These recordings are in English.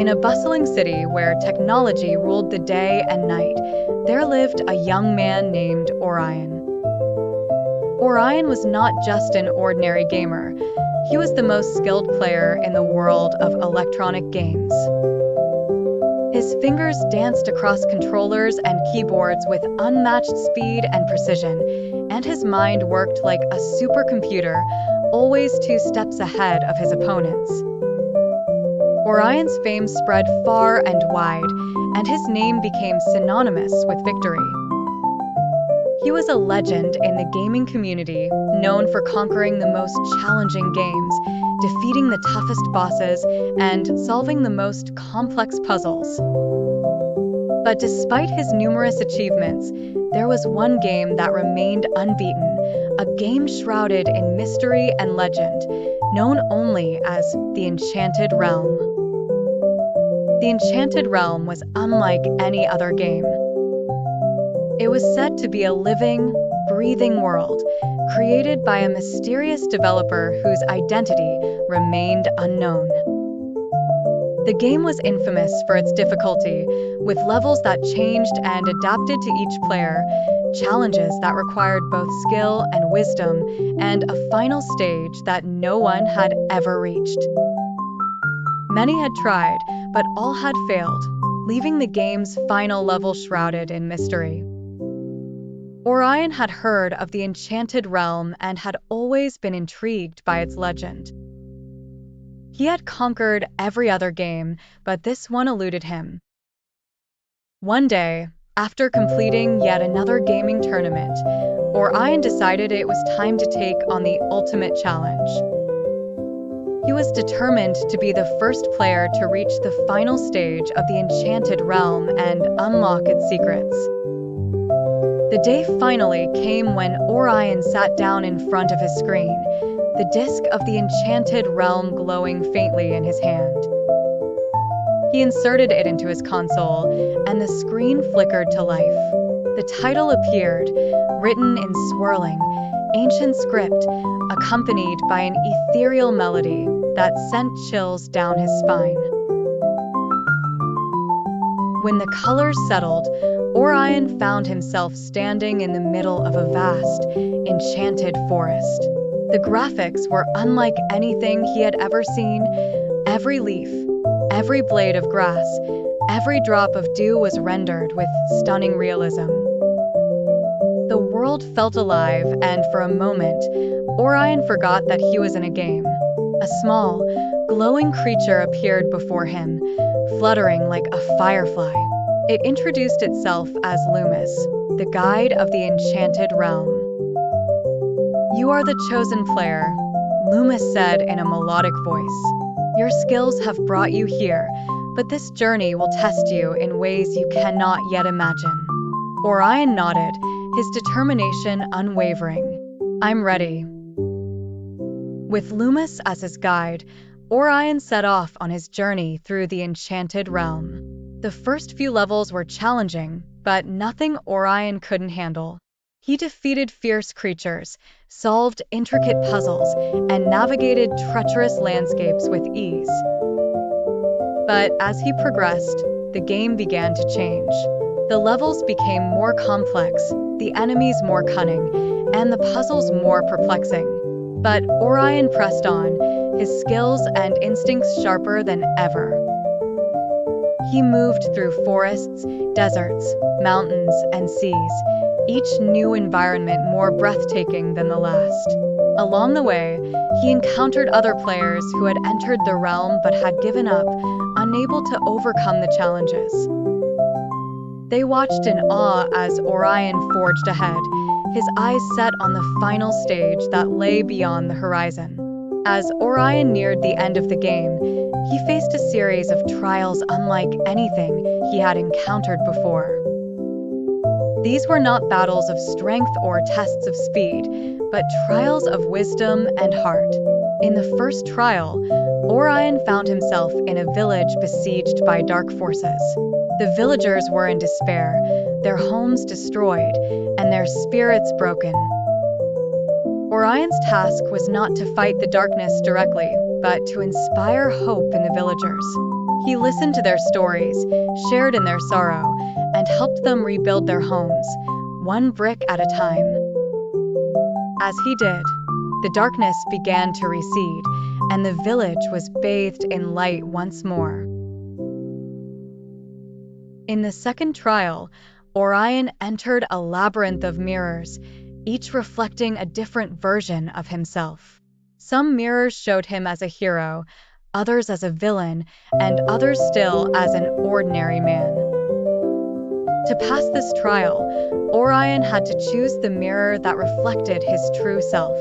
In a bustling city where technology ruled the day and night, there lived a young man named Orion. Orion was not just an ordinary gamer. He was the most skilled player in the world of electronic games. His fingers danced across controllers and keyboards with unmatched speed and precision, and his mind worked like a supercomputer, always 2 steps ahead of his opponents. Orion's fame spread far and wide, and his name became synonymous with victory. He was a legend in the gaming community, known for conquering the most challenging games, defeating the toughest bosses, and solving the most complex puzzles. But despite his numerous achievements, there was one game that remained unbeaten, a game shrouded in mystery and legend, known only as the Enchanted Realm. The Enchanted Realm was unlike any other game. It was said to be a living, breathing world, created by a mysterious developer whose identity remained unknown. The game was infamous for its difficulty, with levels that changed and adapted to each player, challenges that required both skill and wisdom, and a final stage that no one had ever reached. Many had tried, but all had failed, leaving the game's final level shrouded in mystery. Orion had heard of the Enchanted Realm and had always been intrigued by its legend. He had conquered every other game, but this one eluded him. One day, after completing yet another gaming tournament, Orion decided it was time to take on the ultimate challenge. He was determined to be the first player to reach the final stage of the Enchanted Realm and unlock its secrets. The day finally came when Orion sat down in front of his screen, the disc of the Enchanted Realm glowing faintly in his hand. He inserted it into his console, and the screen flickered to life. The title appeared, written in swirling, ancient script, accompanied by an ethereal melody that sent chills down his spine. When the colors settled, Orion found himself standing in the middle of a vast, enchanted forest. The graphics were unlike anything he had ever seen. Every leaf, every blade of grass, every drop of dew was rendered with stunning realism. The world felt alive, and for a moment, Orion forgot that he was in a game. A small, glowing creature appeared before him, fluttering like a firefly. It introduced itself as Loomis, the guide of the Enchanted Realm. "You are the chosen player," Loomis said in a melodic voice. "Your skills have brought you here, but this journey will test you in ways you cannot yet imagine." Orion nodded, his determination unwavering. "I'm ready." With Loomis as his guide, Orion set off on his journey through the Enchanted Realm. The first few levels were challenging, but nothing Orion couldn't handle. He defeated fierce creatures, solved intricate puzzles, and navigated treacherous landscapes with ease. But as he progressed, the game began to change. The levels became more complex, the enemies more cunning, and the puzzles more perplexing. But Orion pressed on, his skills and instincts sharper than ever. He moved through forests, deserts, mountains, and seas, each new environment more breathtaking than the last. Along the way, he encountered other players who had entered the realm but had given up, unable to overcome the challenges. They watched in awe as Orion forged ahead, his eyes set on the final stage that lay beyond the horizon. As Orion neared the end of the game, he faced a series of trials unlike anything he had encountered before. These were not battles of strength or tests of speed, but trials of wisdom and heart. In the first trial, Orion found himself in a village besieged by dark forces. The villagers were in despair, their homes destroyed, and their spirits broken. Orion's task was not to fight the darkness directly, but to inspire hope in the villagers. He listened to their stories, shared in their sorrow, and helped them rebuild their homes, one brick at a time. As he did, the darkness began to recede, and the village was bathed in light once more. In the second trial, Orion entered a labyrinth of mirrors, each reflecting a different version of himself. Some mirrors showed him as a hero, others as a villain, and others still as an ordinary man. To pass this trial, Orion had to choose the mirror that reflected his true self.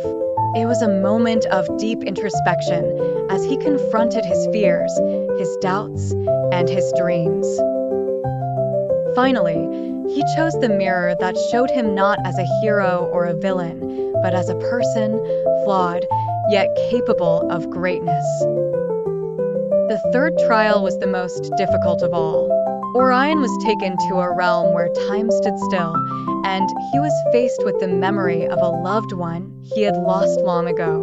It was a moment of deep introspection as he confronted his fears, his doubts, and his dreams. Finally, he chose the mirror that showed him not as a hero or a villain, but as a person, flawed, yet capable of greatness. The third trial was the most difficult of all. Orion was taken to a realm where time stood still, and he was faced with the memory of a loved one he had lost long ago.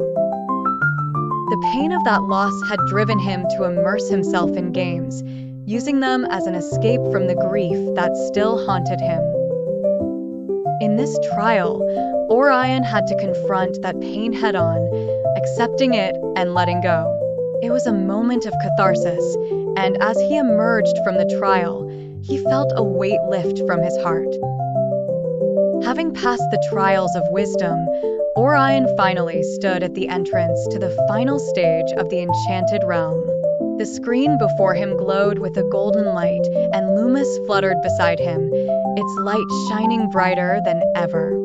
The pain of that loss had driven him to immerse himself in games, using them as an escape from the grief that still haunted him. In this trial, Orion had to confront that pain head-on, accepting it and letting go. It was a moment of catharsis, and as he emerged from the trial, he felt a weight lift from his heart. Having passed the trials of wisdom, Orion finally stood at the entrance to the final stage of the Enchanted Realm. The screen before him glowed with a golden light, and Loomis fluttered beside him, its light shining brighter than ever.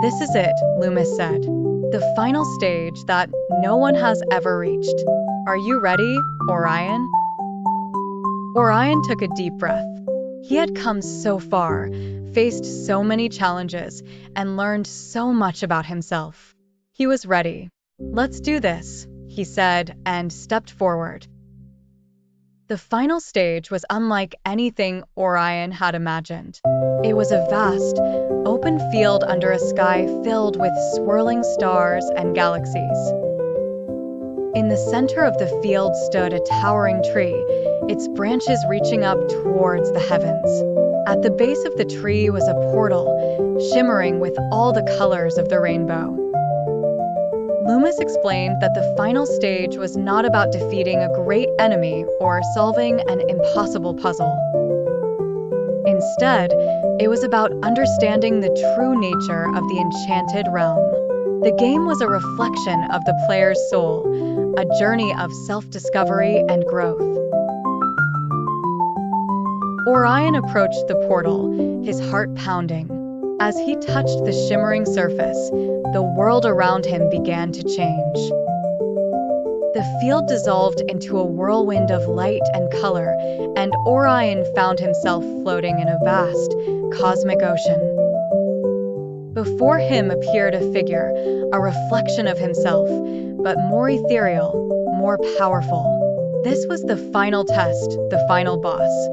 "This is it," Loomis said. "The final stage that no one has ever reached. Are you ready, Orion?" Orion took a deep breath. He had come so far, faced so many challenges, and learned so much about himself. He was ready. "Let's do this," he said, and stepped forward. The final stage was unlike anything Orion had imagined. It was a vast, open field under a sky filled with swirling stars and galaxies. In the center of the field stood a towering tree, its branches reaching up towards the heavens. At the base of the tree was a portal, shimmering with all the colors of the rainbow. Loomis explained that the final stage was not about defeating a great enemy or solving an impossible puzzle. Instead, it was about understanding the true nature of the Enchanted Realm. The game was a reflection of the player's soul, a journey of self-discovery and growth. Orion approached the portal, his heart pounding. As he touched the shimmering surface, the world around him began to change. The field dissolved into a whirlwind of light and color, and Orion found himself floating in a vast, cosmic ocean. Before him appeared a figure, a reflection of himself, but more ethereal, more powerful. This was the final test, the final boss.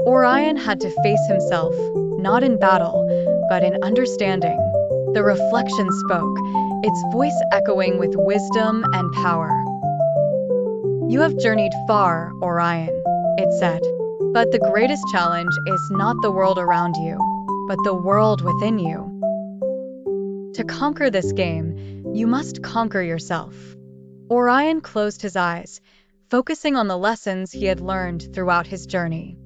Orion had to face himself, not in battle, but in understanding. The reflection spoke, its voice echoing with wisdom and power. "You have journeyed far, Orion," it said. "But the greatest challenge is not the world around you, but the world within you. To conquer this game, you must conquer yourself." Orion closed his eyes, focusing on the lessons he had learned throughout his journey.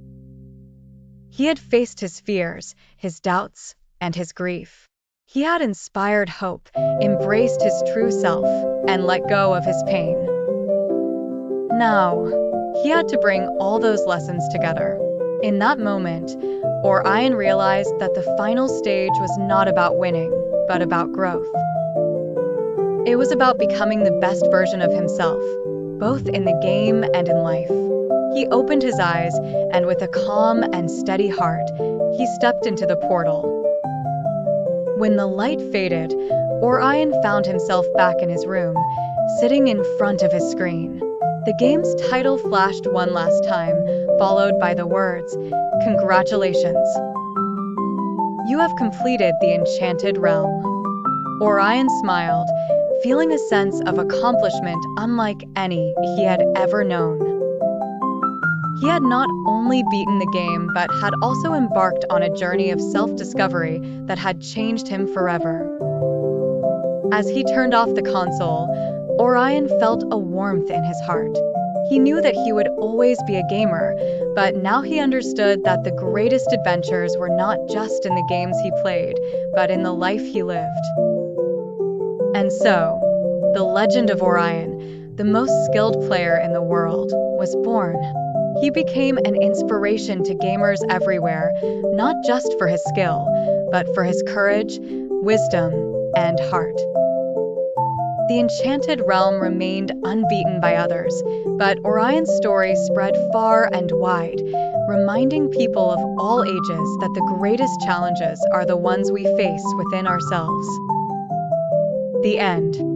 He had faced his fears, his doubts, and his grief. He had inspired hope, embraced his true self, and let go of his pain. Now, he had to bring all those lessons together. In that moment, Orion realized that the final stage was not about winning, but about growth. It was about becoming the best version of himself, both in the game and in life. He opened his eyes, and with a calm and steady heart, he stepped into the portal. When the light faded, Orion found himself back in his room, sitting in front of his screen. The game's title flashed one last time, followed by the words, "Congratulations. You have completed the Enchanted Realm." Orion smiled, feeling a sense of accomplishment unlike any he had ever known. He had not only beaten the game, but had also embarked on a journey of self-discovery that had changed him forever. As he turned off the console, Orion felt a warmth in his heart. He knew that he would always be a gamer, but now he understood that the greatest adventures were not just in the games he played, but in the life he lived. And so, the legend of Orion, the most skilled player in the world, was born. He became an inspiration to gamers everywhere, not just for his skill, but for his courage, wisdom, and heart. The Enchanted Realm remained unbeaten by others, but Orion's story spread far and wide, reminding people of all ages that the greatest challenges are the ones we face within ourselves. The end.